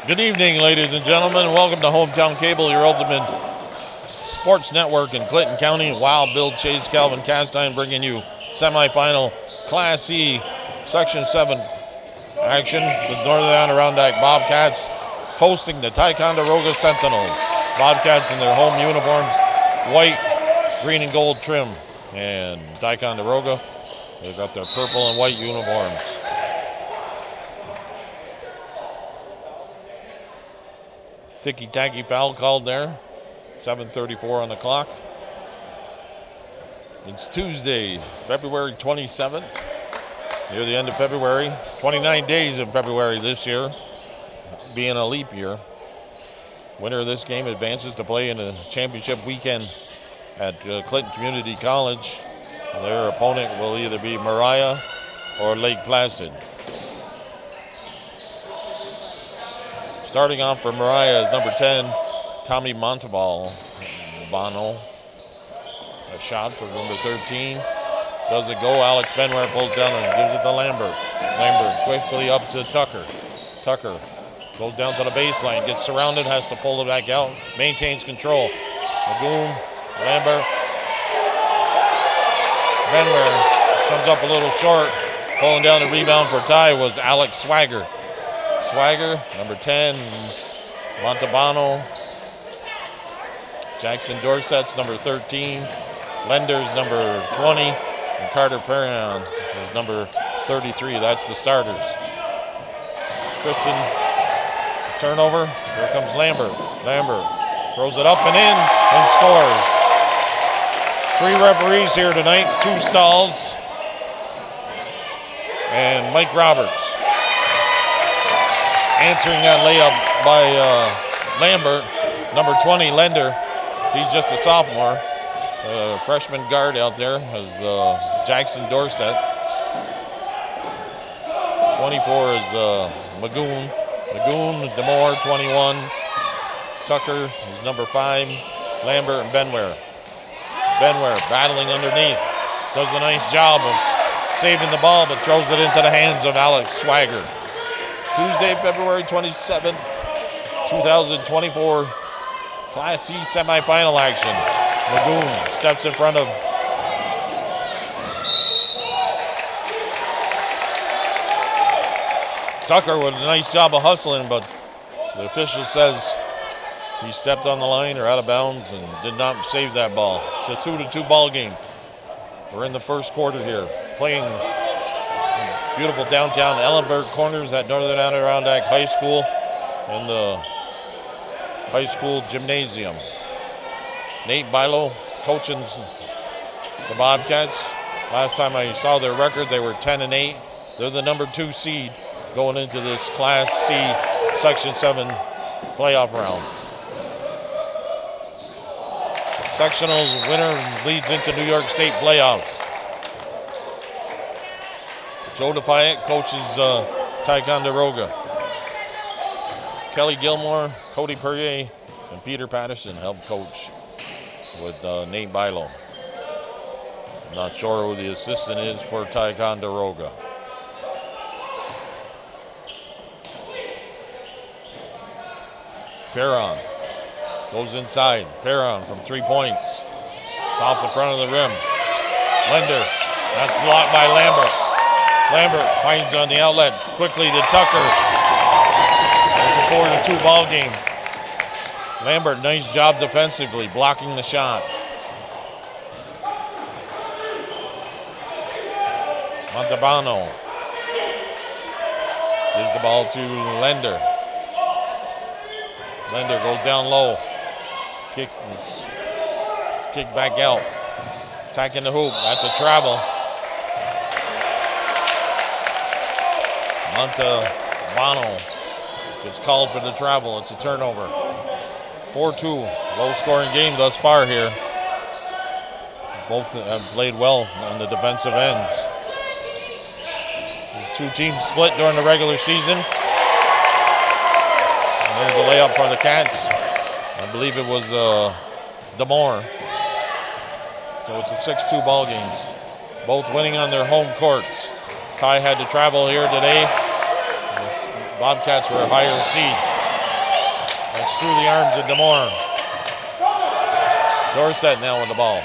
Good evening, ladies and gentlemen. Welcome to Hometown Cable, your ultimate sports network in Clinton County. Wild Bill Chase, Calvin Castine bringing you semifinal Class C Section 7 action with Northern Adirondack Bobcats hosting the Ticonderoga Sentinels. Bobcats in their home uniforms, white, green, and gold trim. And Ticonderoga, they've got their purple and white uniforms. Ticky-tacky foul called there. 7:34 on the clock. It's Tuesday, February 27th. Near the end of February. 29 days in February this year, being a leap year. Winner of this game advances to play in a championship weekend at Clinton Community College. Their opponent will either be Mariah or Lake Placid. Starting off for Mariah is number 10, Tommy Montalbano. A shot for number 13. Does it go? Alex Benware pulls down and gives it to Lambert. Lambert quickly up to Tucker. Tucker goes down to the baseline, gets surrounded, has to pull it back out, maintains control. Magoon, Lambert. Benware comes up a little short. Pulling down the rebound for Ty was Alex Swagger. Swagger, number 10, Montalbano. Jackson Dorsett's number 13. Lender's number 20. And Carter Perrion is number 33. That's the starters. Kristen, turnover. Here comes Lambert. Lambert throws it up and in and scores. 3 referees here tonight, 2 stalls. And Mike Roberts. Answering that layup by Lambert, number 20, Lender. He's just a sophomore. Freshman guard out there is Jackson Dorsett. 24 is Magoon. Magoon, Demore, 21. Tucker is number 5. Lambert and Benware. Benware battling underneath. Does a nice job of saving the ball, but throws it into the hands of Alex Swagger. Tuesday, February 27th, 2024, Class C semifinal action. Magoon steps in front of Tucker with a nice job of hustling, but the official says he stepped on the line or out of bounds and did not save that ball. It's a 2-2 ball game. We're in the first quarter here, playing beautiful downtown Ellenberg corners at Northern Adirondack High School in the high school gymnasium. Nate Bilo coaching the Bobcats. Last time I saw their record, they were 10-8. They're the number 2 seed going into this Class C Section 7 playoff round. Sectional winner leads into New York State playoffs. Joe Defiant coaches Ticonderoga. Kelly Gilmore, Cody Perrier, and Peter Patterson help coach with Nate Bilo. I'm not sure who the assistant is for Ticonderoga. Perron goes inside. Perron from 3 points. It's off the front of the rim. Lender, that's blocked by Lambert. Lambert finds on the outlet quickly to Tucker. It's a 4-2 ball game. Lambert, nice job defensively, blocking the shot. Montalbano gives the ball to Lender. Lender goes down low. Kick back out. Attacking the hoop. That's a travel. Montalbano gets called for the travel. It's a turnover. 4-2. Low-scoring game thus far here. Both have played well on the defensive ends. These 2 teams split during the regular season. And there's a layup for the Cats. I believe it was Demore. So it's a 6-2 ball games. Both winning on their home courts. Ty had to travel here today. Bobcats were a higher seed. It's through the arms of DeMore. Dorsett now with the ball.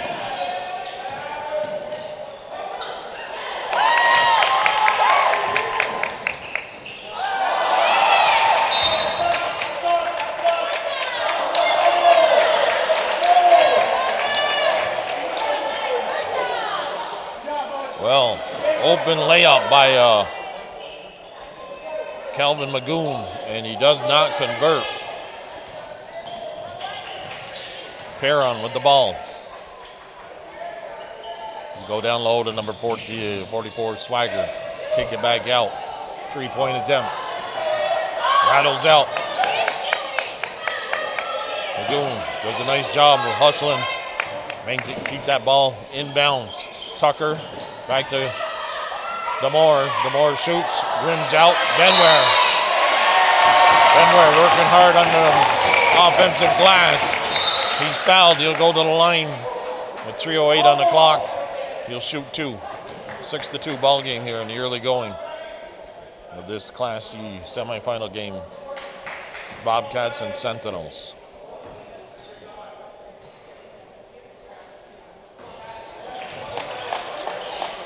Well, open layup by Calvin Magoon, and he does not convert. Perron with the ball. Go down low to number 44, Swagger. Kick it back out. 3-point attempt. Rattles out. Magoon does a nice job of hustling. Keep that ball inbounds. Tucker back to DeMore. DeMore shoots, rims out. Benware working hard on the offensive glass. He's fouled. He'll go to the line with 3:08 on the clock. He'll shoot 2. 6-2 ball game here in the early going of this Class C semifinal game. Bobcats and Sentinels.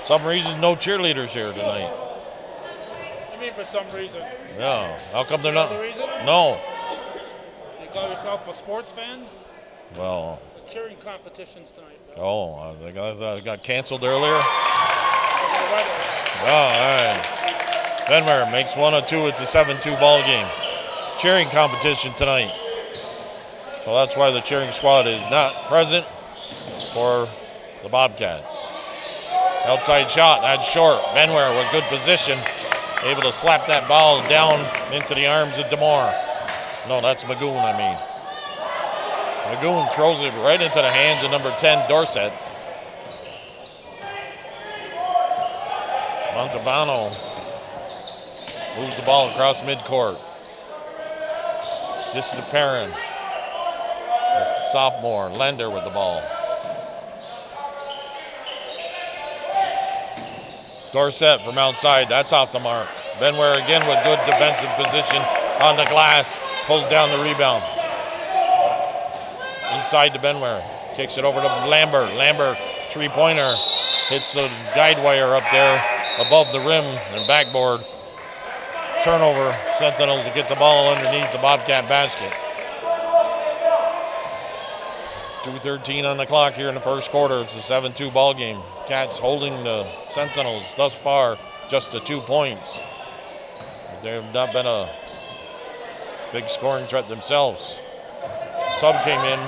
Some reason no cheerleaders here tonight. I mean, for some reason. Yeah. How come they're not? Reason? No. You call yourself a sports fan? Well. The cheering competitions tonight. Oh, they got canceled earlier. Oh, all right. Benmer makes 1 of 2. It's a 7-2 ball game. Cheering competition tonight. So that's why the cheering squad is not present for the Bobcats. Outside shot, that's short. Benware with good position, able to slap that ball down into the arms of DeMore. No, that's Magoon, I mean. Magoon throws it right into the hands of number 10, Dorsett. Montalbano moves the ball across midcourt. This is a Perrin, sophomore. Lender with the ball. Dorsett from outside, that's off the mark. Benware again with good defensive position on the glass, pulls down the rebound. Inside to Benware, kicks it over to Lambert. Lambert, 3-pointer, hits the guide wire up there above the rim and backboard. Turnover, Sentinels to get the ball underneath the Bobcat basket. 2:13 on the clock here in the first quarter. It's a 7-2 ball game. Cats holding the Sentinels thus far just to 2 points. They have not been a big scoring threat themselves. Sub came in.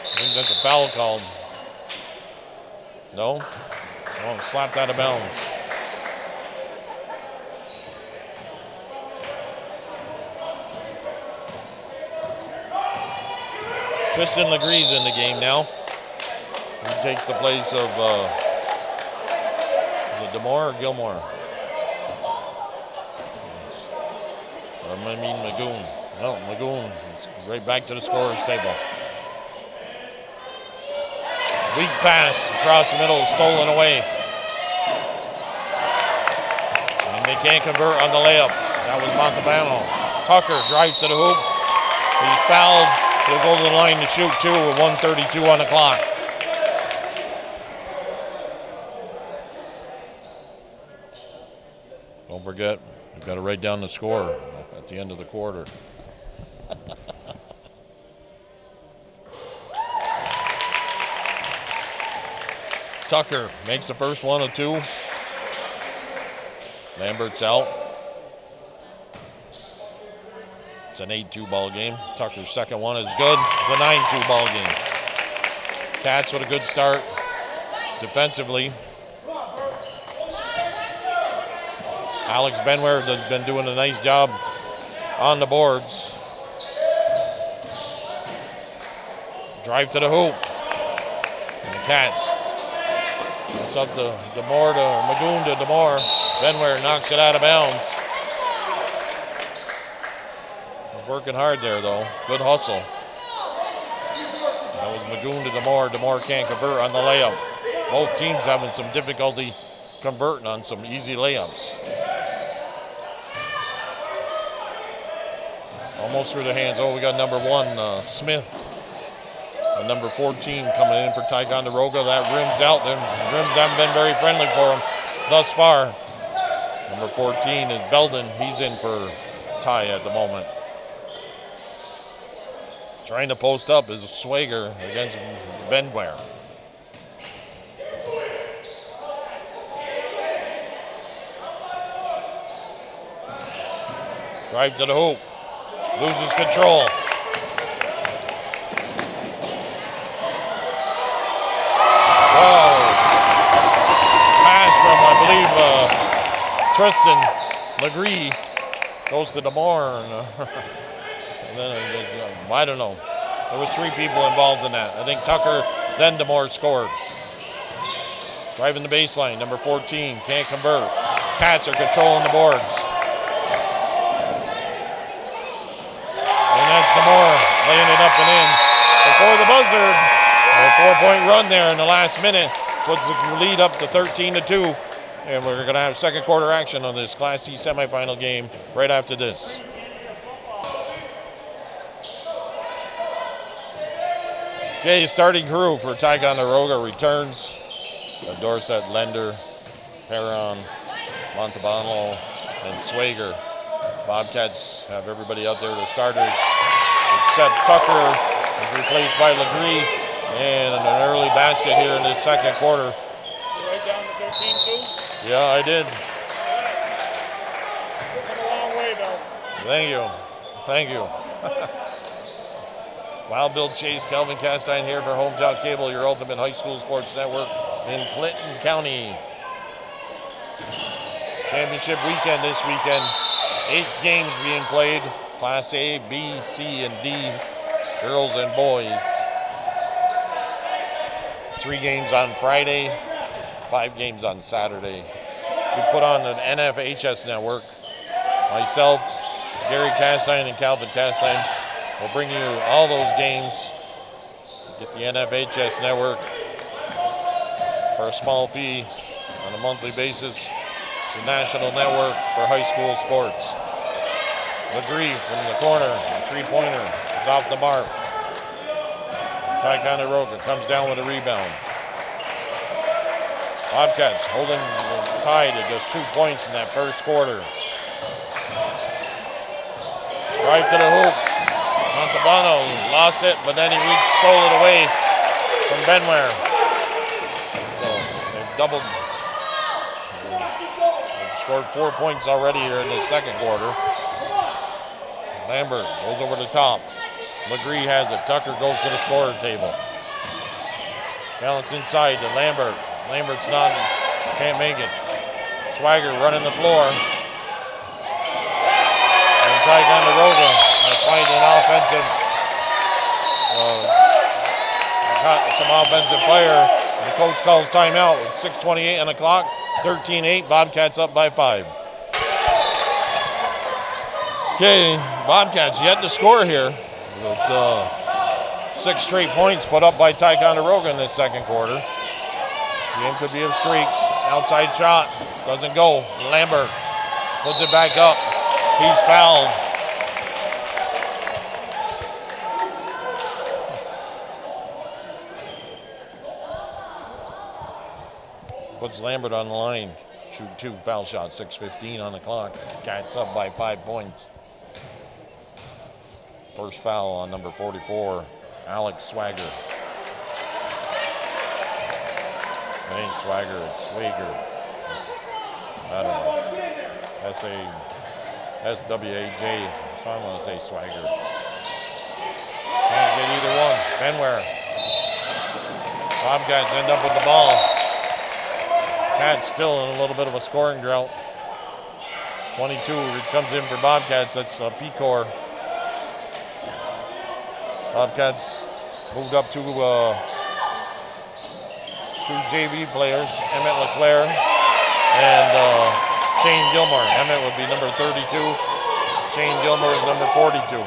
I think that's a foul called. No? Oh, slapped out of bounds. Tristan Legree's in the game now. He takes the place of, is it DeMore or Gilmore? Or I mean Magoon. No, Magoon. It's right back to the scorer's table. Weak pass across the middle, stolen away. And they can't convert on the layup. That was Montalbano. Tucker drives to the hoop. He's fouled. He'll go to the line to shoot 2 with 1:32 on the clock. Don't forget, you've got to write down the score at the end of the quarter. Tucker makes the first 1 of 2. Lambert's out. It's an 8-2 ball game. Tucker's second one is good. It's a 9-2 ball game. Cats with a good start defensively. Alex Benware has been doing a nice job on the boards. Drive to the hoop. And the Cats. It's up to DeMore to Magoon to DeMore. Benware knocks it out of bounds. Working hard there, though. Good hustle. That was Magoon to DeMore. DeMore can't convert on the layup. Both teams having some difficulty converting on some easy layups. Almost through the hands. Oh, we got number 1, Smith. And number 14 coming in for Ticonderoga. That rims out. The rims haven't been very friendly for him thus far. Number 14 is Belden. He's in for Ty at the moment. Trying to post up is Swager against Benware. Drive to the hoop. Loses control. Whoa. Pass from, I believe, Tristan Legree goes to DeMore. I don't know. There was 3 people involved in that. I think Tucker, then DeMore scored. Driving the baseline, number 14, can't convert. Cats are controlling the boards. And that's DeMore laying it up and in. Before the buzzer, a 4-point run there in the last minute puts the lead up to 13-2. And we're going to have second quarter action on this Class C semifinal game right after this. Okay, starting crew for Ticonderoga returns. Dorset, Lender, Perron, Montalbano, and Swager. Bobcats have everybody out there, the starters, except Tucker is replaced by Legree. And an early basket here in this second quarter. You write down the 13-2? Yeah, I did. You've come a long way, though. Thank you. Thank you. Wild Bill Chase, Kelvin Castine here for Hometown Cable, your ultimate high school sports network in Clinton County. Championship weekend this weekend. 8 games being played. Class A, B, C, and D. Girls and boys. 3 games on Friday, 5 games on Saturday. We put on an NFHS network. Myself, Gary Castine, and Calvin Castine will bring you all those games. Get the NFHS network for a small fee on a monthly basis. It's a national network for high school sports. Legree from the corner, the 3-pointer is off the mark. Ticonderoga comes down with a rebound. Bobcats holding tied at just 2 points in that first quarter. Drive to the hoop. Montalbano lost it, but then he stole it away from Benware. So they've doubled. They've scored 4 points already here in the second quarter. Lambert goes over the top. Legree has it. Tucker goes to the scorer table. Balance inside to Lambert. Lambert's can't make it. Swagger running the floor. And Ticonderoga has finding an offensive, got some offensive fire. The coach calls timeout with 6:28 on the clock. 13-8, Bobcats up by 5. Okay, Bobcats yet to score here. With 6 straight points put up by Ticonderoga in this second quarter. This game could be of streaks. Outside shot doesn't go. Lambert puts it back up. He's fouled. Puts Lambert on the line. Shoot 2 foul shots. 6:15 on the clock. Cats up by 5 points. First foul on number 44, Alex Swagger. Ain't Swagger, it's Swager. I don't know. S-W-A-J, so I'm gonna say Swagger. Can't get either one. Benware. Bobcats end up with the ball. Cats still in a little bit of a scoring drought. 22 comes in for Bobcats, that's Pecor. Bobcats moved up to 2 JV players, Emmett LeClaire and Shane Gilmore. Emmett would be number 32. Shane Gilmore is number 42.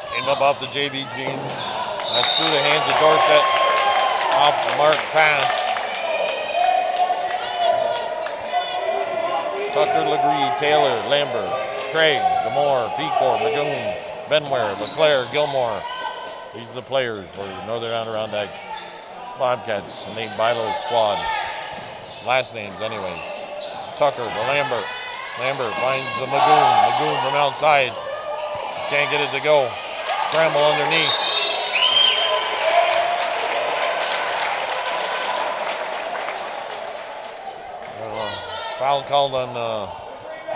Came up off the JV team. That's through the hands of Dorset. Off the mark pass. Tucker, Legree, Taylor, Lambert. Craig, Demore, Pecor, Magoon, Benware, LeClaire, Gilmore. These are the players for Northern Adirondack Bobcats, named Bilo's squad. Last names, anyways. Tucker to Lambert. Lambert finds the Magoon. Magoon from outside. Can't get it to go. Scramble underneath. Foul called on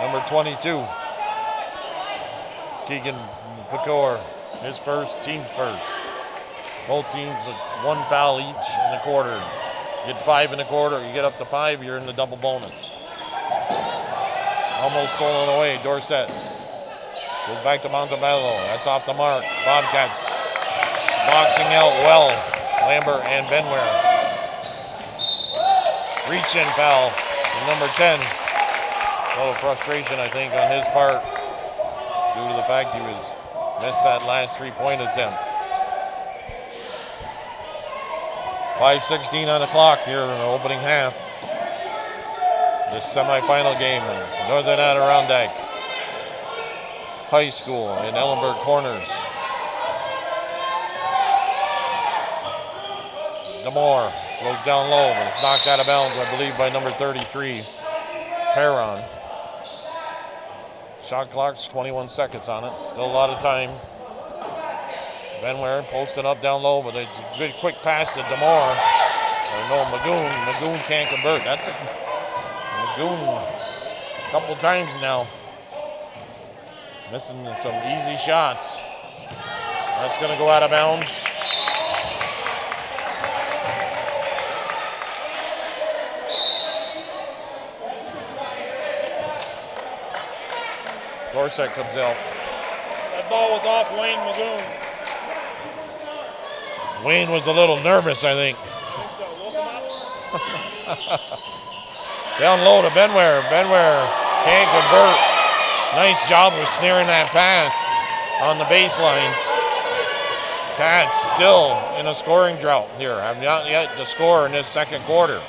number 22. Keegan Pecor, his first, team's first. Both teams one foul each in the quarter. You get 5 in the quarter, you get up to 5, you're in the double bonus. Almost stolen away, Dorset. Goes back to Montebello, that's off the mark. Bobcats boxing out well, Lambert and Benware. Reach-in foul from number 10. A little frustration, I think, on his part due to the fact he missed that last 3-point attempt. 5:16 on the clock here in the opening half. This semifinal game in Northern Adirondack High School in Ellenberg Corners. Demore goes down low, but it's knocked out of bounds, I believe, by number 33, Perron. Shot clock's 21 seconds on it. Still a lot of time. Benware posted up down low, but it's a good quick pass to Demore. Or no, Magoon. Magoon can't convert. That's it. Magoon a couple times now. Missing some easy shots. That's going to go out of bounds. Dorset comes out. That ball was off Wayne Magoon. Wayne was a little nervous, I think. Down low to Benware. Benware can't convert. Nice job of snaring that pass on the baseline. Cats still in a scoring drought here. Have not yet to score in this second quarter.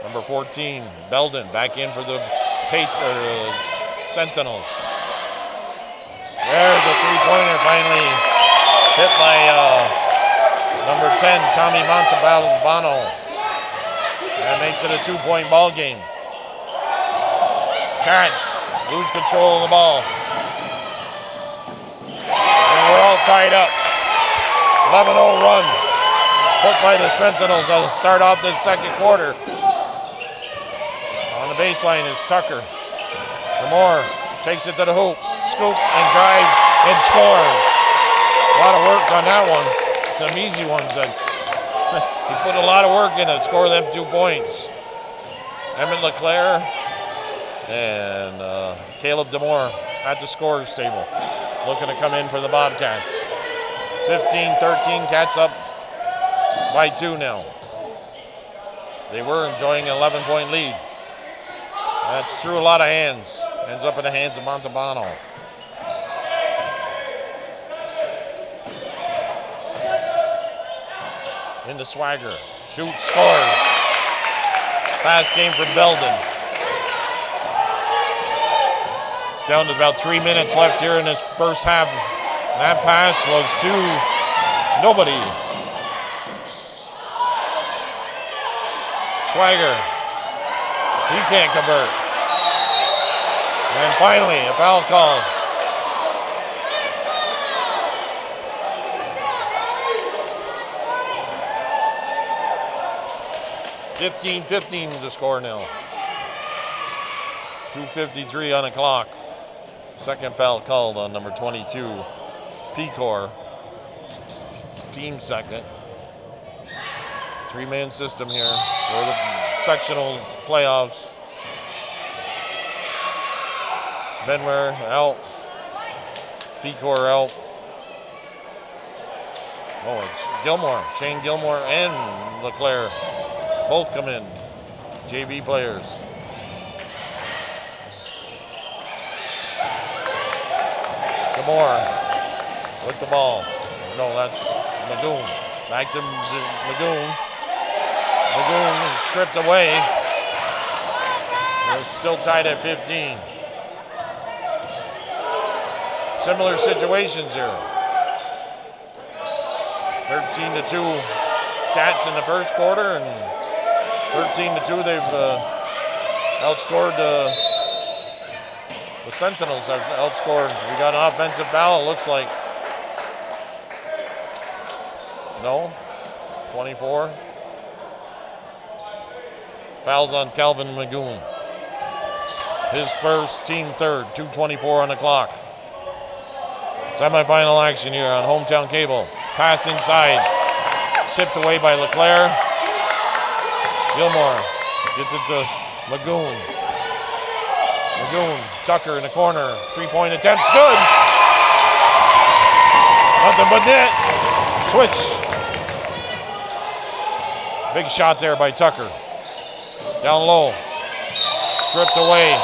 Number 14, Belden, back in for the Sentinels. There's a three-pointer finally hit by number 10, Tommy Montebano. That makes it a 2-point ball game. Cats lose control of the ball. And we're all tied up. 11-0 run put by the Sentinels to start off this second quarter. On the baseline is Tucker. Demore takes it to the hoop, scoop and drives and scores. A lot of work on that one. Some easy ones. He put a lot of work in to score them 2 points. Emmett LeClaire and Caleb Demore at the scorer's table, looking to come in for the Bobcats. 15-13, Cats up by 2 now. They were enjoying an 11-point lead. That's through a lot of hands. Ends up in the hands of Montebano. Into Swagger. Shoots, scores. Pass came from Belden. Down to about 3 minutes left here in this first half. That pass was to nobody. Swagger. He can't convert. And finally, a foul call. (15-15) is the score now. 2:53 on the clock. Second foul called on number 22, Pecor. Team second. 3-man system here for the sectional playoffs. Benware out. Pecor out. Oh, it's Gilmore. Shane Gilmore and LeClaire both come in. JV players. Demore with the ball. No, that's Magoon. Back to Magoon. Magoon stripped away. We're still tied at 15. similar situations here. 13-2 Cats in the first quarter, and 13-2 they've outscored the Sentinels. Have outscored. We got an offensive foul, it looks like. No, 24. Fouls on Calvin Magoon. His first, team third, 2:24 on the clock. Semifinal action here on Hometown Cable. Pass inside, tipped away by LeClaire. Gilmore gets it to Magoon. Magoon, Tucker in the corner, three-point attempt's good. Nothing but net. Switch. Big shot there by Tucker. Down low, stripped away.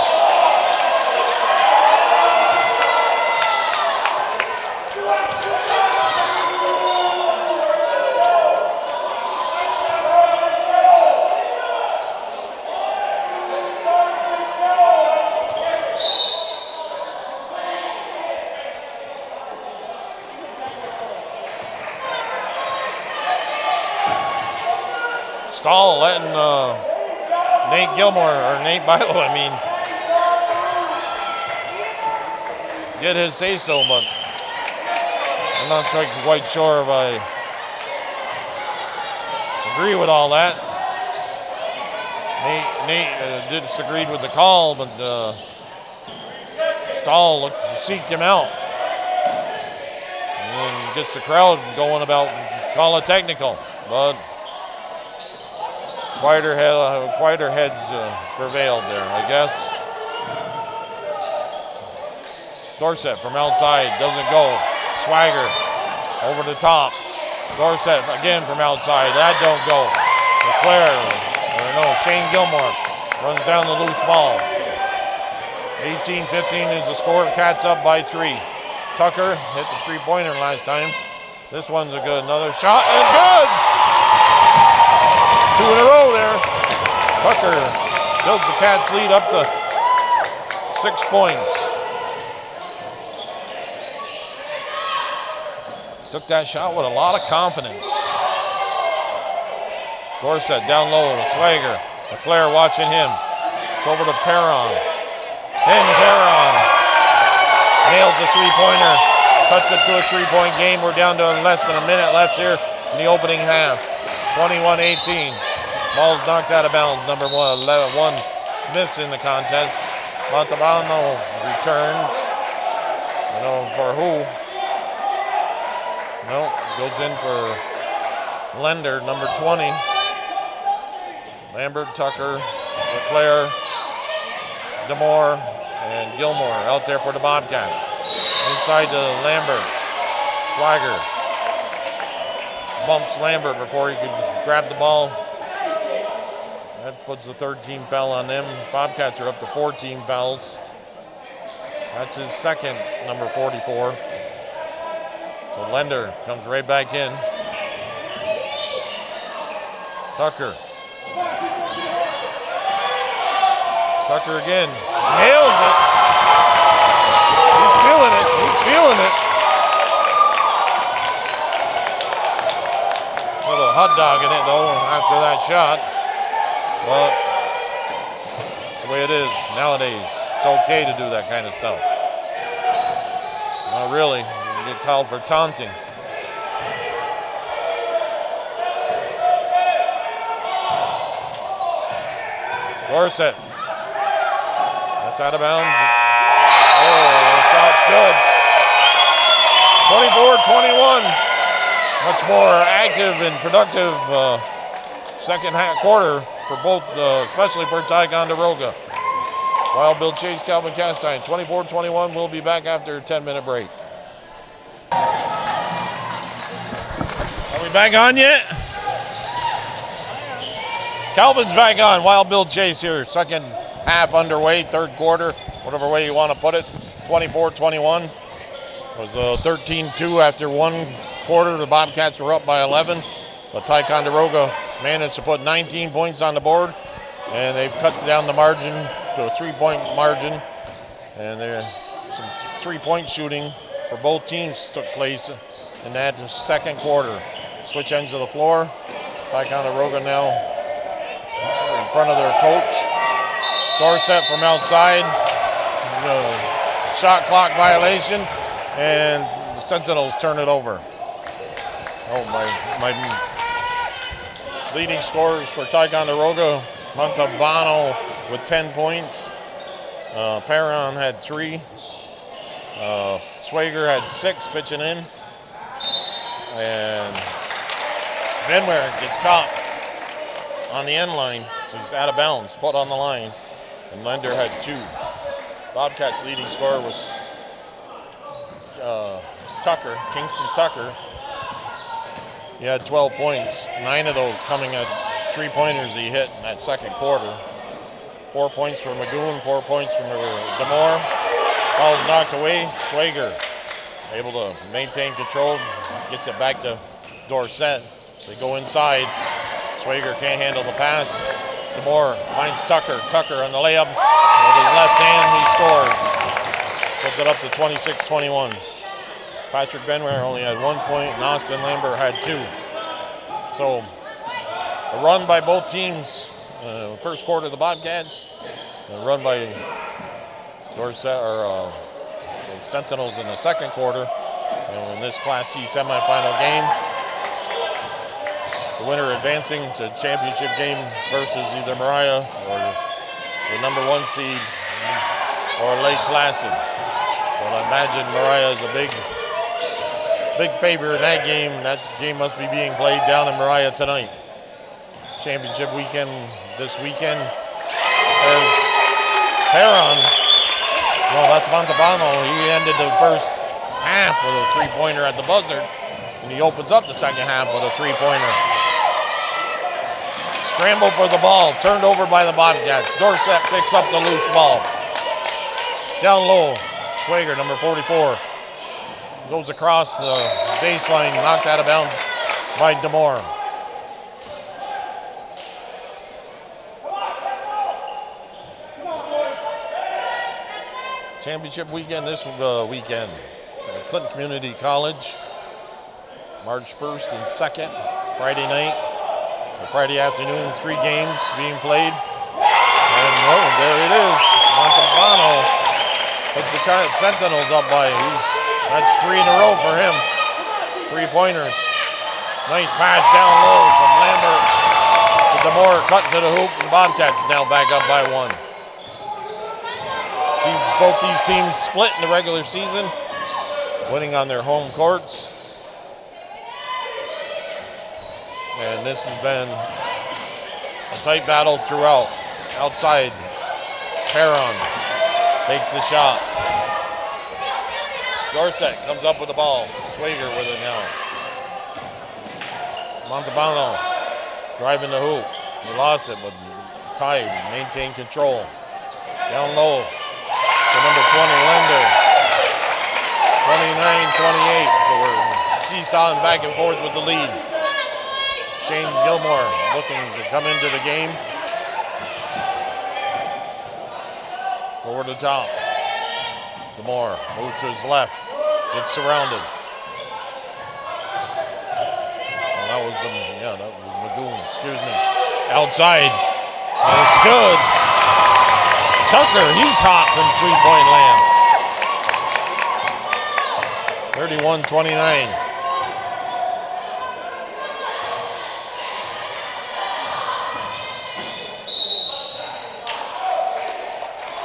Stahl letting Nate Gilmore, or Nate Bilo, I mean, get his say-so, but I'm not quite sure if I agree with all that. Nate disagreed with the call, but Stahl seeked him out. And then gets the crowd going about call it technical, but quieter heads prevailed there, I guess. Dorsett from outside, doesn't go. Swagger over the top. Dorsett again from outside, that don't go. Shane Gilmore runs down the loose ball. 18-15 is the score. Cats up by 3. Tucker hit the three-pointer last time. This one's a good, another shot, and good! 2 in a row there. Tucker builds the Cats lead up to 6 points. Took that shot with a lot of confidence. Dorsett down low, Swagger. LeClaire watching him. It's over to Perron. And Perron nails the three-pointer. Cuts it to a 3-point game. We're down to less than a minute left here in the opening half. 21-18. Ball's knocked out of bounds. Number 1, Smith's in the contest. Montalbano returns. For who? No, goes in for Lender, number 20. Lambert, Tucker, LeClaire, DeMore, and Gilmore out there for the Bobcats. Inside to Lambert. Swagger bumps Lambert before he could grab the ball. That puts the 3rd-team foul on them. Bobcats are up to 14 fouls. That's his second, number 44. So Lender comes right back in. Tucker. Tucker again. Nails it. He's feeling it. He's feeling it. A little hot dog in it, though, after that shot. But that's the way it is nowadays. It's okay to do that kind of stuff. Not really. You get called for taunting. Dorsett. That's out of bounds. Oh, the shot's good. 24-21. Much more active and productive second half quarter for both, especially for Ticonderoga. Wild Bill Chase, Calvin Castine, 24-21. We'll be back after a 10-minute break. Are we back on yet? Calvin's back on. Wild Bill Chase here. Second half underway, 3rd quarter, whatever way you want to put it. 24-21. It was 13-2 after 1 quarter. The Bobcats were up by 11, but Ticonderoga managed to put 19 points on the board, and they've cut down the margin to a 3-point margin, and there's some 3-point shooting for both teams took place in that second quarter. Switch ends of the floor. Ticonderoga now in front of their coach. Dorsett from outside. Shot clock violation, and the Sentinels turn it over. Oh, my leading scorers for Ticonderoga, Montalbano with 10 points. Perron had 3. Swager had 6 pitching in. And Benware gets caught on the end line. He's out of bounds, foot on the line. And Lender had 2. Bobcats' leading scorer was Tucker, Kingston Tucker. He had 12 points, 9 of those coming at 3-pointers he hit in that second quarter. 4 points for Magoon, 4 points from Demore. Ball's knocked away. Swager able to maintain control, gets it back to Dorsett. They go inside. Swager can't handle the pass. Demore finds Tucker. Tucker on the layup. With his left hand, he scores. Puts it up to 26-21. Patrick Benware only had 1 point, and Austin Lambert had 2. So, a run by both teams. First quarter, the Bobcats. A run by the Sentinels in the second quarter. In this Class C semifinal game, the winner advancing to championship game versus either Mariah or the number 1 seed or Lake Placid. But I imagine Mariah is a big favorite in that game. That game must be being played down in Mariah tonight. Championship weekend this weekend. There's Perron. No, that's Montalbano. He ended the first half with a 3-pointer at the buzzer, and he opens up the second half with a 3-pointer. Scramble for the ball, turned over by the Bobcats. Dorsett picks up the loose ball. Down low, Swager, number 44, goes across the baseline, knocked out of bounds by Demore. Championship weekend this weekend. Clinton Community College, March 1st and 2nd, Friday night. Friday afternoon, 3 games being played. And there it is. Montalbano puts the Sentinels up by, that's 3 in a row for him. 3-pointers. Nice pass down low from Lambert to Demore, cut to the hoop, and the Bobcats now back up by 1. Both these teams split in the regular season, winning on their home courts. And this has been a tight battle throughout. Outside, Perron takes the shot. Dorsett comes up with the ball. Swager with it now. Montalbano driving the hoop. He lost it, but Ty maintained control. Down low to number 20, Lender. 29-28. So we're seesawing back and forth with the lead. Shane Gilmore looking to come into the game. Over the top. Demore moves to his left. Gets surrounded. Oh, that was Magoon, excuse me. Outside. And it's good. Tucker, he's hot from 3-point land. 31-29.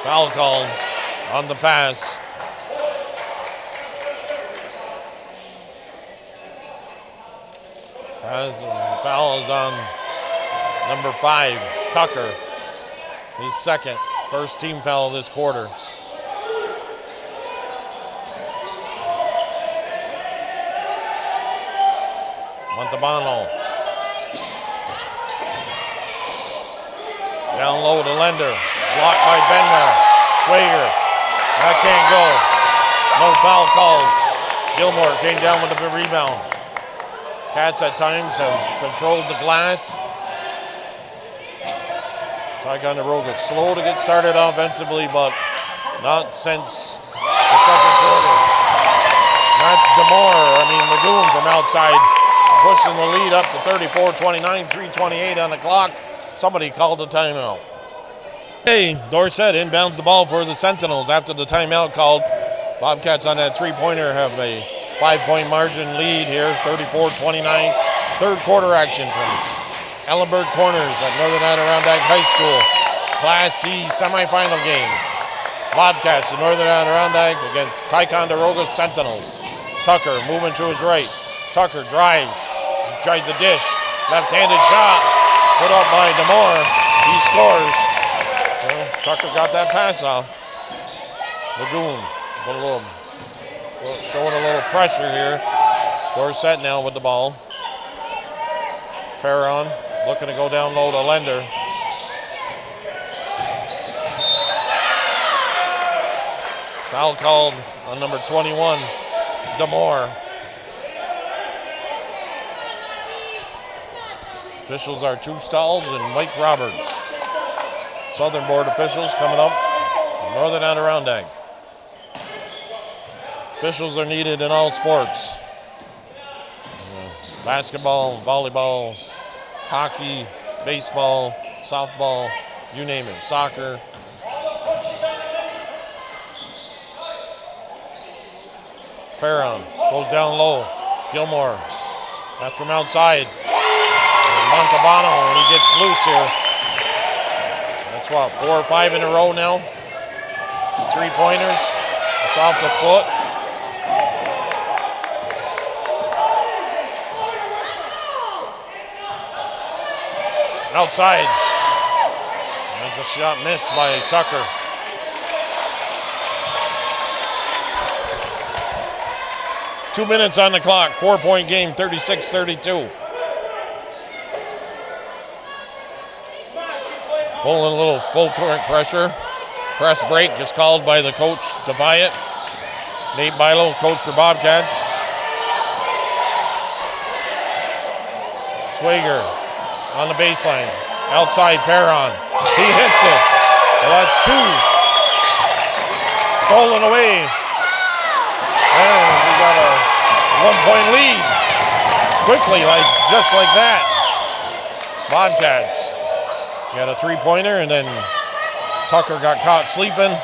Foul called on the pass. Foul is on number 5, Tucker. His second, first team foul this quarter. Montalbano. Down low to Lender. Blocked by Benware. Swager. That can't go. No foul called. Gilmore came down with the rebound. Cats at times have controlled the glass. Ticonderoga slow to get started offensively, but not since the second quarter. That's Magoon from outside, pushing the lead up to 34-29, 3:28 on the clock. Somebody called a timeout. Hey, Dorset inbounds the ball for the Sentinels after the timeout called. Bobcats on that three-pointer have a 5-point margin lead here, 34-29. Third quarter action from Ellenberg Corners at Northern Adirondack High School. Class C semifinal game. Bobcats in Northern Adirondack against Ticonderoga Sentinels. Tucker moving to his right. Tucker drives, tries the dish. Left-handed shot, put up by Demore. He scores. Well, Tucker got that pass off. Lagoon showing a little pressure here. Dorset now with the ball. Perron looking to go down low to Lender. Foul called on number 21, Demore. Officials are Two Stalls and Mike Roberts. Southern Board officials coming up. Northern Adirondack. Officials are needed in all sports. Basketball, volleyball, hockey, baseball, softball, you name it, soccer. Perron goes down low. Gilmore, that's from outside. And Montalbano, when he gets loose here. That's what, 4 or 5 in a row now. 3-pointers. It's off the foot. Outside. That's a shot missed by Tucker. Two minutes on the clock, 4-point game, 36-32. Full court pressure. Press break is called by the coach, Deviat. Nate Bilo, coach for Bobcats. Swager on the baseline. Outside Perron. He hits it. Well, that's 2. Stolen away. And we got a 1-point lead. Quickly, just like that. Bobcats got a 3-pointer, and then Tucker got caught sleeping.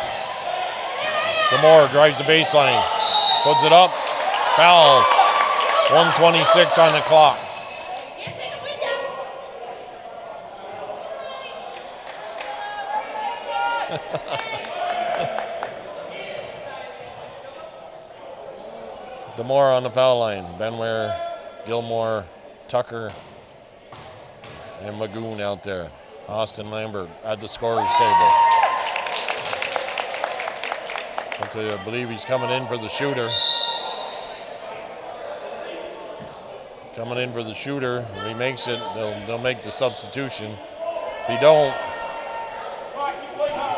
Demore drives the baseline. Puts it up. Foul. 1:26 on the clock. Demore on the foul line. Benware, Gilmore, Tucker, and Magoon out there. Austin Lambert at the scorer's table. Okay, I believe he's coming in for the shooter. Coming in for the shooter. If he makes it, they'll make the substitution. If he don't,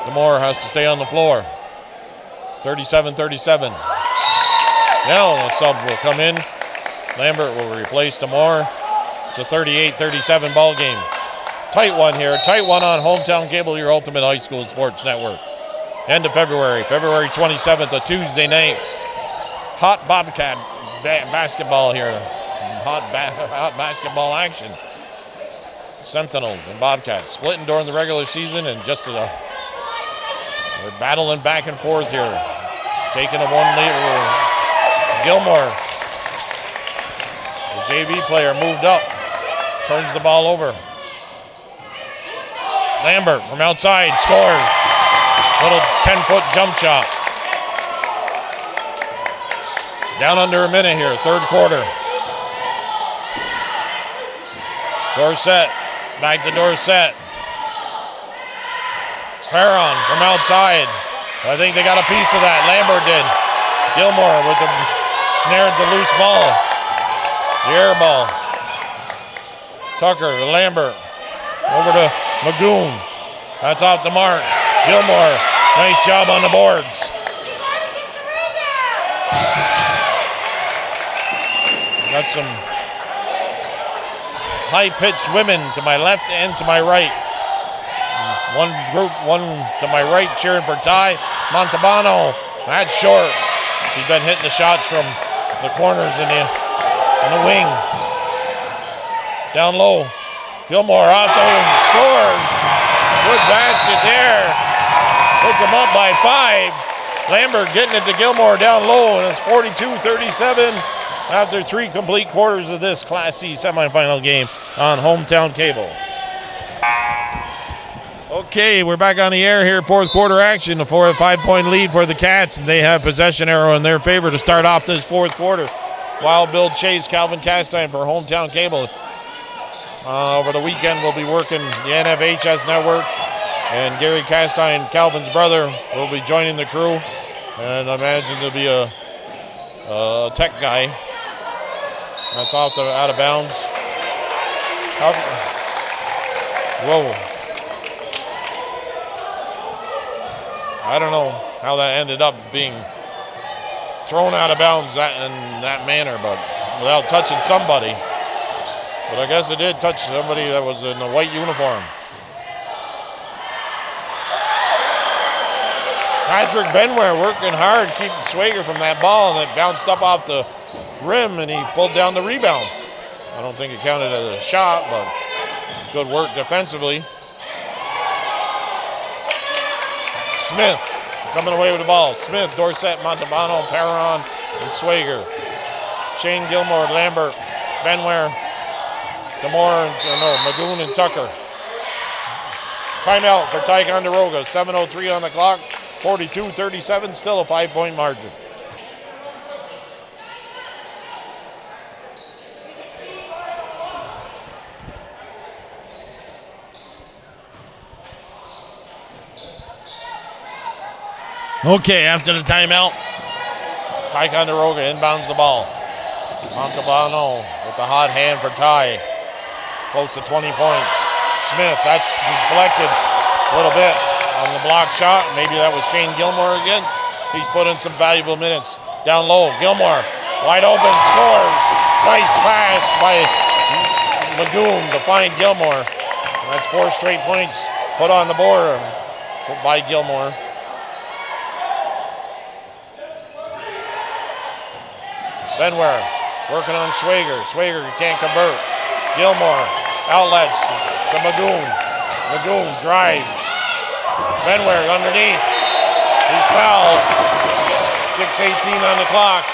Demore has to stay on the floor. It's 37-37. Now a sub will come in. Lambert will replace Demore. It's a 38-37 ball game. Tight one here. Tight one on Hometown Cable, your ultimate high school sports network. End of February 27th, a Tuesday night. Hot Bobcat basketball here. Hot basketball action. Sentinels and Bobcats splitting during the regular season, and they're battling back and forth here. Taking a 1 lead. Gilmore, the JV player, moved up, turns the ball over. Lambert from outside scores. Little 10-foot jump shot. Down under a minute here, third quarter. Dorset, back to Dorset. Perron from outside. I think they got a piece of that. Lambert did. Gilmore with the snared the loose ball. The air ball. Tucker to Lambert. Over to Magoon. That's off the mark. Gilmore, nice job on the boards. Got some high-pitched women to my left and to my right. One group, one to my right cheering for Ty. Montalbano, that's short. He's been hitting the shots from the corners in the wing. Down low. Gilmore off the scores. Good basket there. Puts them up by 5. Lambert getting it to Gilmore down low, and it's 42-37 after 3 complete quarters of this Class C semifinal game on Hometown Cable. Okay, we're back on the air here, fourth quarter action. A 5-point lead for the Cats, and they have possession arrow in their favor to start off this fourth quarter. Wild Bill Chase, Calvin Castine for Hometown Cable. Over the weekend, we'll be working the NFHS network, and Gary Castine, Calvin's brother, will be joining the crew. And I imagine there'll be a tech guy. That's out of bounds. Whoa. I don't know how that ended up being thrown out of bounds in that manner, but without touching somebody. But I guess it did touch somebody that was in a white uniform. Patrick Benware working hard, keeping Swager from that ball, and it bounced up off the rim, and he pulled down the rebound. I don't think it counted as a shot, but good work defensively. Smith coming away with the ball. Smith, Dorsett, Montalbano, Perron, and Swager. Shane Gilmore, Lambert, Benware, Magoon and Tucker. Timeout for Ticonderoga. 7:03 on the clock. 42-37, still a 5-point margin. Okay, after the timeout, Ticonderoga inbounds the ball. Montalbano with the hot hand for Ty. Close to 20 points. Smith, that's deflected a little bit on the block shot. Maybe that was Shane Gilmore again. He's put in some valuable minutes. Down low, Gilmore, wide open, scores. Nice pass by Magoon to find Gilmore. That's 4 straight points put on the board by Gilmore. Benware working on Swager. Swager can't convert. Gilmore outlets to Magoon. Magoon drives. Benware underneath. He's fouled. 6:18 on the clock.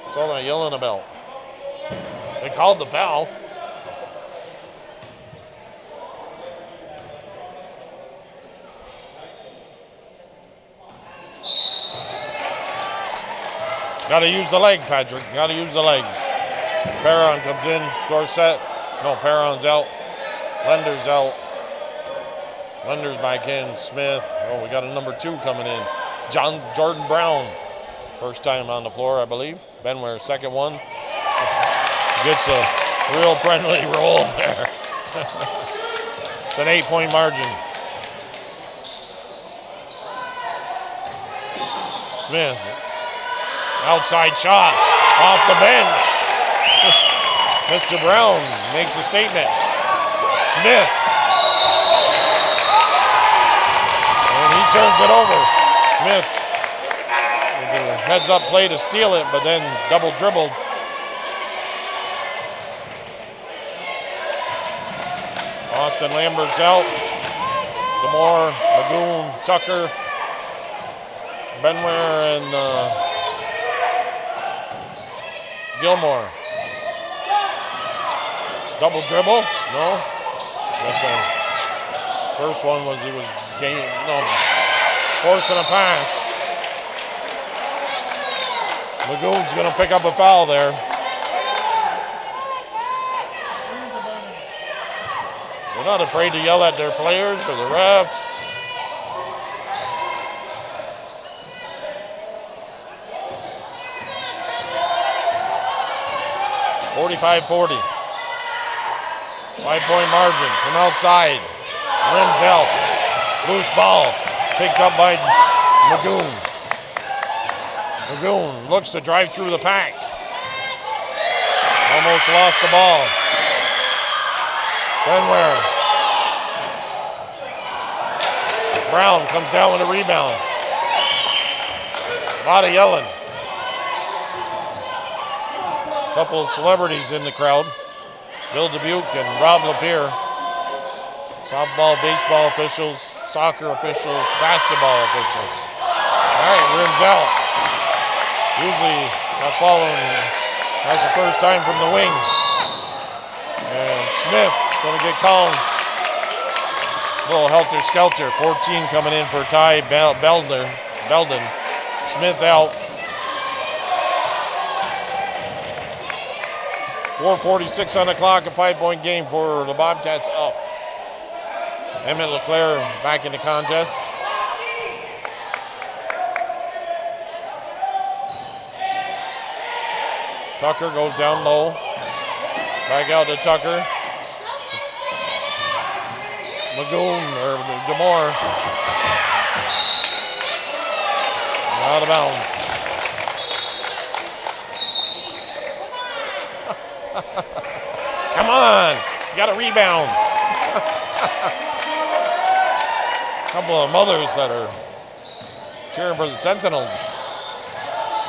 That's all they're yelling about. They called the foul. Got to use the leg, Patrick. Got to use the legs. Perron comes in. Dorsett. No, Perron's out. Lender's out. Lender's back in. Smith. Oh, we got a number 2 coming in. Jordan Brown. First time on the floor, I believe. Benware, second one. Gets a real friendly roll there. It's an 8-point margin. Smith. Outside shot off the bench. Mr. Brown makes a statement. Smith. And he turns it over. Smith with the heads up play to steal it, but then double dribbled. Austin Lambert's out. DeMore, Magoon, Tucker, Benware, and Gilmore. Double dribble? No. That's first one was he was forcing a pass. Magoon's going to pick up a foul there. They're not afraid to yell at their players or the refs. .45-40. 5-point margin from outside. Rims out. Loose ball. Picked up by Magoon. Magoon looks to drive through the pack. Almost lost the ball. Benware Brown comes down with a rebound. A lot of yelling. A couple of celebrities in the crowd. Bill Dubuque and Rob Lapierre. Softball, baseball officials, soccer officials, basketball officials. All right, rims out. Usually not following. That's the first time from the wing. And Smith gonna get called. A little helter-skelter. 14 coming in for Ty Belden. Smith out. 4:46 on the clock, a 5-point game for the Bobcats up. Emmett LeClaire back in the contest. Tucker goes down low. Back out to Tucker. Magoon or DeMore. Out of bounds. Come on, you got a rebound. A couple of mothers that are cheering for the Sentinels.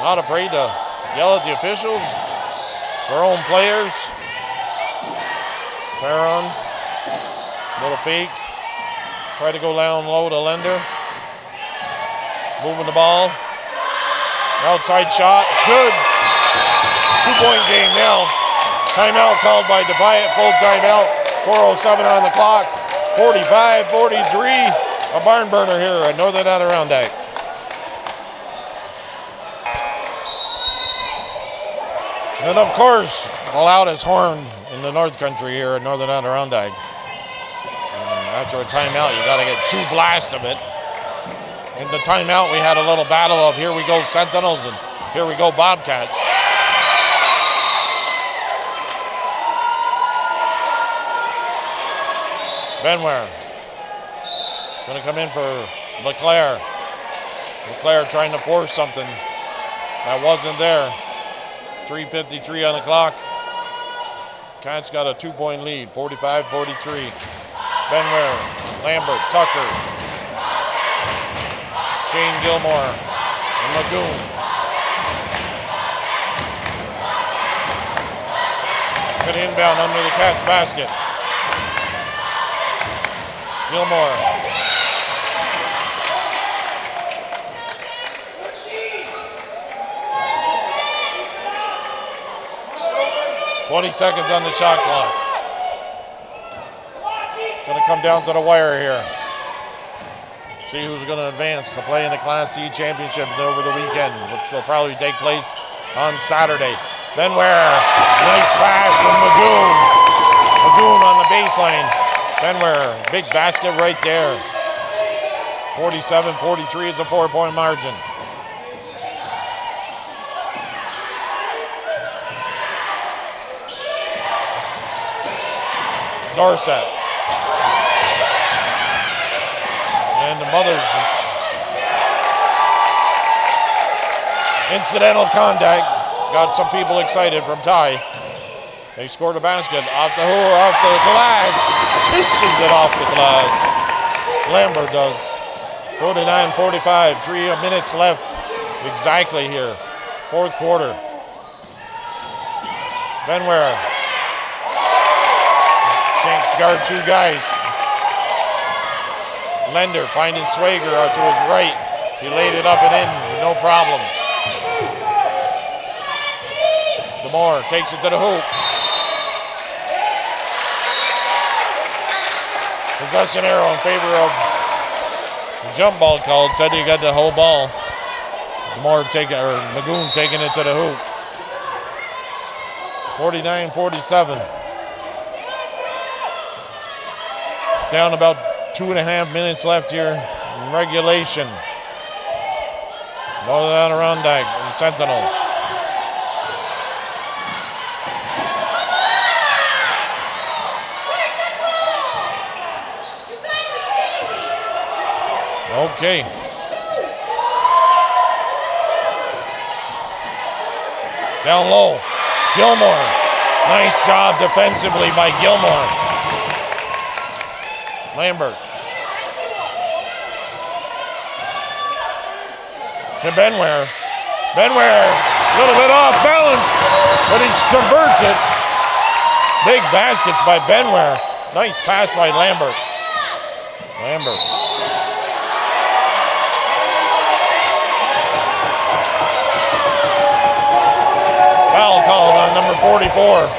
Not afraid to yell at the officials. It's their own players. Perron, little fake. Try to go down low to Lender. Moving the ball. Outside shot, it's good. 2-point game now. Timeout called by Defiant, full timeout. 4:07 on the clock. 45-43. A barn burner here at Northern Adirondack. And of course, the loudest horn in the North Country here at Northern Adirondack. And after a timeout, you got to get 2 blasts of it. In the timeout, we had a little battle of here we go Sentinels and here we go Bobcats. Benware. Going to come in for LeClaire. LeClaire trying to force something that wasn't there. 3:53 on the clock. Cats got a 2-point lead, 45-43. Benware, Lambert, Tucker, Shane Gilmore, and Lagoon. Good inbound under the Cats basket. Gilmore. 20 seconds on the shot clock. It's going to come down to the wire here. See who's going to advance to play in the Class C championship over the weekend, which will probably take place on Saturday. Benware, nice pass from Magoon. Magoon on the baseline. Benware, big basket right there. 47-43 is a 4-point margin. Dorset. And the Mothers. Incidental contact. Got some people excited from Ty. They scored a basket off the glass. Kisses it off the glass. Lambert does. 49-45. 3 minutes left exactly here. 4th quarter. Benware. Can't guard 2 guys. Lender finding Swager out to his right. He laid it up and in with no problems. DeMore takes it to the hoop. Possession arrow in favor of the jump ball called. Said he got the whole ball. Magoon taking it to the hoop. 49-47. Down about 2.5 minutes left here in regulation. Northern Adirondack and Sentinels. Okay. Down low. Gilmore. Nice job defensively by Gilmore. Lambert. to Benware. Benware, a little bit off balance, but he converts it. Big baskets by Benware. Nice pass by Lambert. Lambert. Foul called on number 44.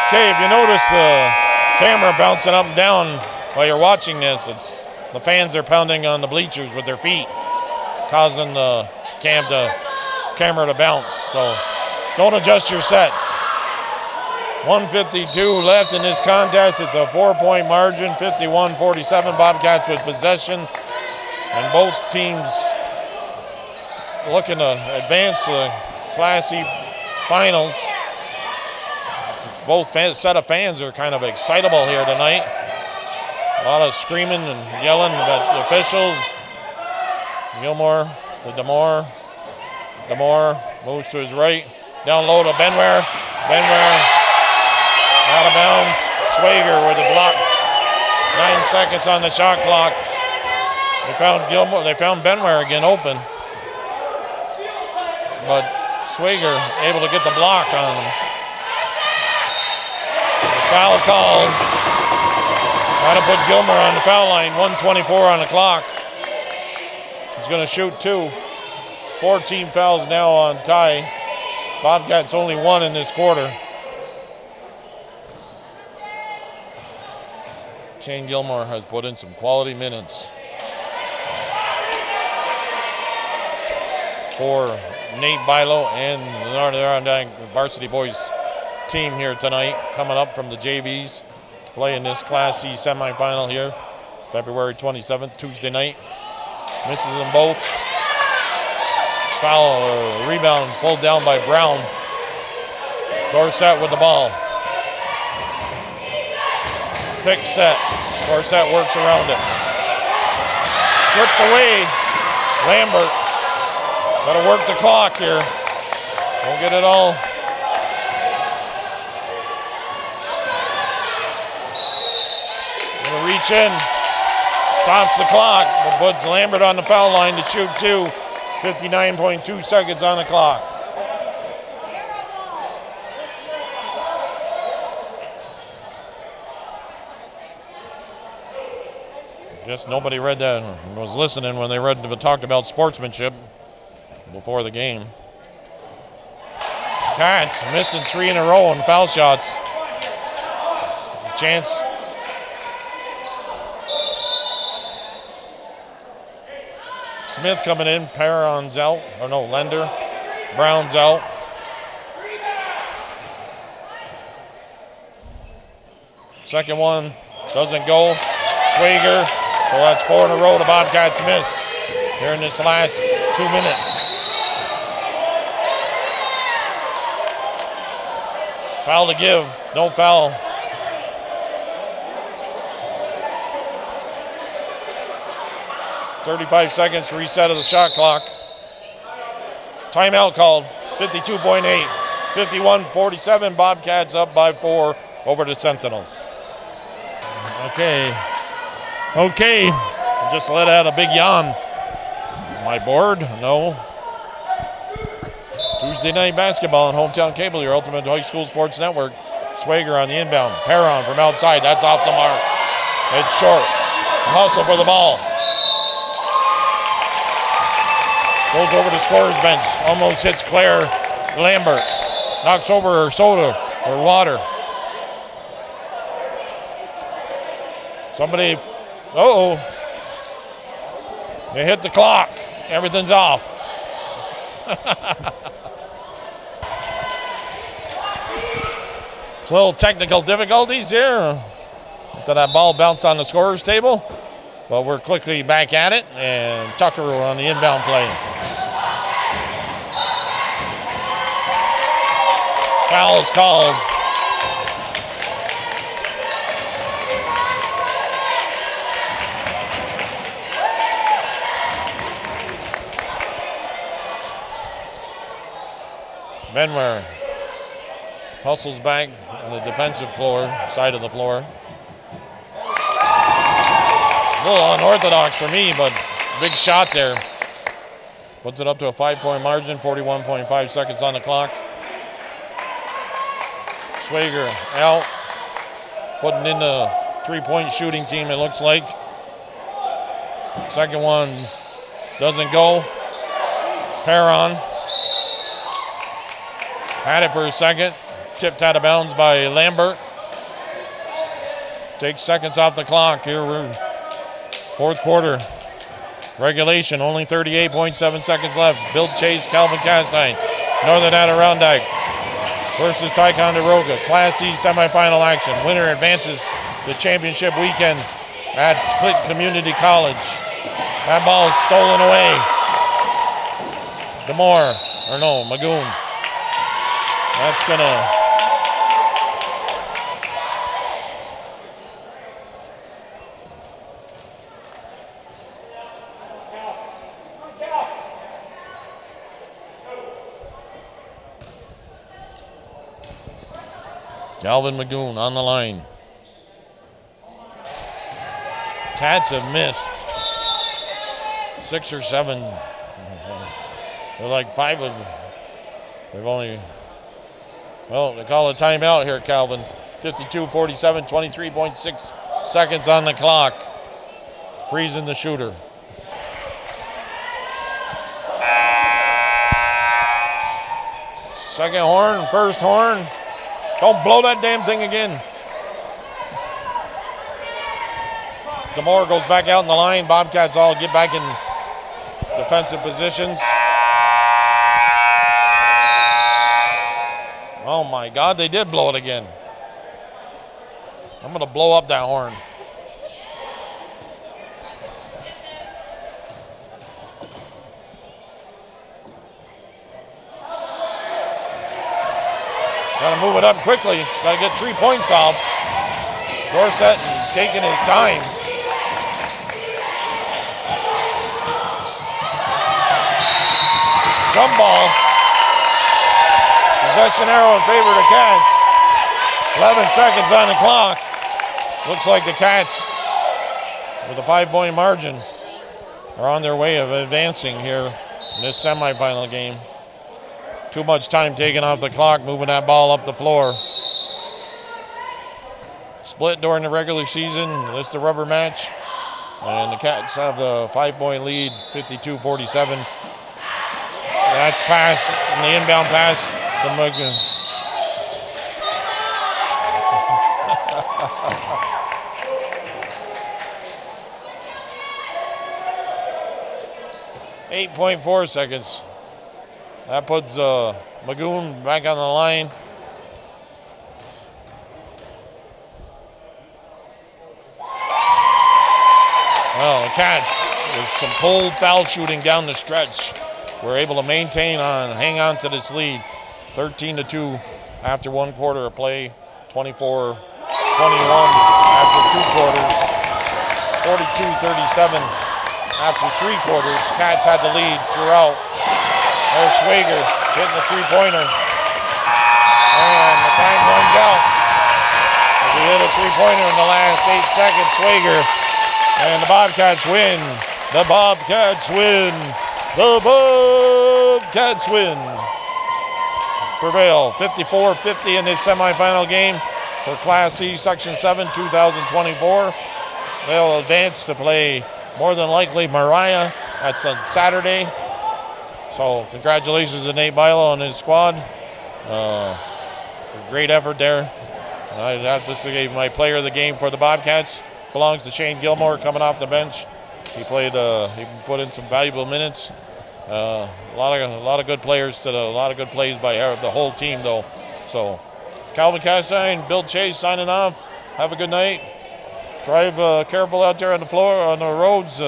Okay, if you notice the camera bouncing up and down while you're watching this, it's the fans are pounding on the bleachers with their feet, causing the camera to bounce. So don't adjust your sets. 152 left in this contest. It's a 4-point margin, 51-47. Bobcats with possession, and both teams looking to advance the Class C finals. Both set of fans are kind of excitable here tonight. A lot of screaming and yelling at the officials. Gilmore to Demore. Demore moves to his right. Down low to Benware. Benware out of bounds. Swager with the block. 9 seconds on the shot clock. They found Gilmore. They found Benware again open. But Swager able to get the block on him. Foul called. Got to put Gilmore on the foul line. 1:24 on the clock. He's going to shoot 2. 14 fouls now on Ty. Bobcats only 1 in this quarter. Shane Gilmore has put in some quality minutes for Nate Bilo and the Northern Adirondack Varsity Boys team here tonight, coming up from the JVs to play in this Class C semifinal here, February 27th, Tuesday night. Misses them both. Foul or rebound pulled down by Brown. Dorsett with the ball. Pick set. Dorsett works around it. Stripped away. Lambert. Got to work the clock here. Won't get it all. Gonna reach in. Stops the clock, but puts Lambert on the foul line to shoot 2. 59.2 seconds on the clock. Guess nobody read that, was listening when they talked about sportsmanship before the game. Cats missing 3 in a row on foul shots. Chance. Smith coming in, Perron's out, or no, Lender. Brown's out. Second one doesn't go. Swager, so that's 4 in a row the Bobcats miss here in this last 2 minutes. Foul to give, no foul. .35 seconds, reset of the shot clock. Timeout called, 52.8. 51-47, Bobcats up by 4 over the Sentinels. Okay, just let out a big yawn. My board? No. Tuesday night basketball on Hometown Cable, your ultimate high school sports network. Swager on the inbound. Perron from outside, that's off the mark. It's short. A hustle for the ball. Goes over the scorer's bench, almost hits Claire Lambert. Knocks over her soda or water. Somebody, they hit the clock. Everything's off. It's a little technical difficulties here. After that ball bounced on the scorer's table. But we're quickly back at it, and Tucker on the inbound play. Foul is called. Benware hustles back on the defensive side of the floor. A little unorthodox for me, but big shot there. Puts it up to a 5-point margin, 41.5 seconds on the clock. Swager out, putting in the three-point shooting team, it looks like. Second one doesn't go. Perron had it for a second. Tipped out of bounds by Lambert. Takes seconds off the clock. Here we're fourth quarter. Regulation, only 38.7 seconds left. Bill Chase, Calvin Castine. Northern Adirondack versus Ticonderoga. Class C semifinal action. Winner advances to championship weekend at Clinton Community College. That ball is stolen away. Magoon. That's gonna Calvin Magoon on the line. Cats have missed 6 or 7. They're like 5 of them. They've only, well, they call a timeout here, Calvin. 52-47, 23.6 seconds on the clock. Freezing the shooter. Second horn, first horn. Don't blow that damn thing again. DeMore goes back out in the line. Bobcats all get back in defensive positions. Oh my God, they did blow it again. I'm gonna blow up that horn. Gotta move it up quickly. Gotta get 3 points off. Dorsett taking his time. Jump ball. Possession arrow in favor of the Cats. 11 seconds on the clock. Looks like the Cats, with a 5-point margin, are on their way of advancing here in this semifinal game. Too much time taken off the clock, moving that ball up the floor. Split during the regular season. This is the rubber match. And the Cats have a 5-point lead, 52-47. That's pass, and the inbound pass to Magoon. .4 seconds. That puts Magoon back on the line. Well, the Cats, with some cold foul shooting down the stretch, were able to hang on to this lead. 13-2 after 1 quarter of play. 24-21 after 2 quarters. 42-37 after 3 quarters. Cats had the lead throughout. There's Swager hitting the 3-pointer. And the time runs out. As he hit a 3-pointer in the last 8 seconds, Swager. And the Bobcats win. The Bobcats win. The Bobcats win. Prevail 54-50 in this semifinal game for Class C Section 7 2024. They'll advance to play more than likely Mariah. That's on Saturday. So congratulations to Nate Bilo and his squad. Great effort there. I'd have to say my player of the game for the Bobcats belongs to Shane Gilmore coming off the bench. He played. He put in some valuable minutes. A lot of good players a lot of good plays by the whole team though. So Calvin Castine, Bill Chase signing off. Have a good night. Drive careful out there on the floor, on the roads.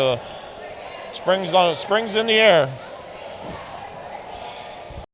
Springs in the air.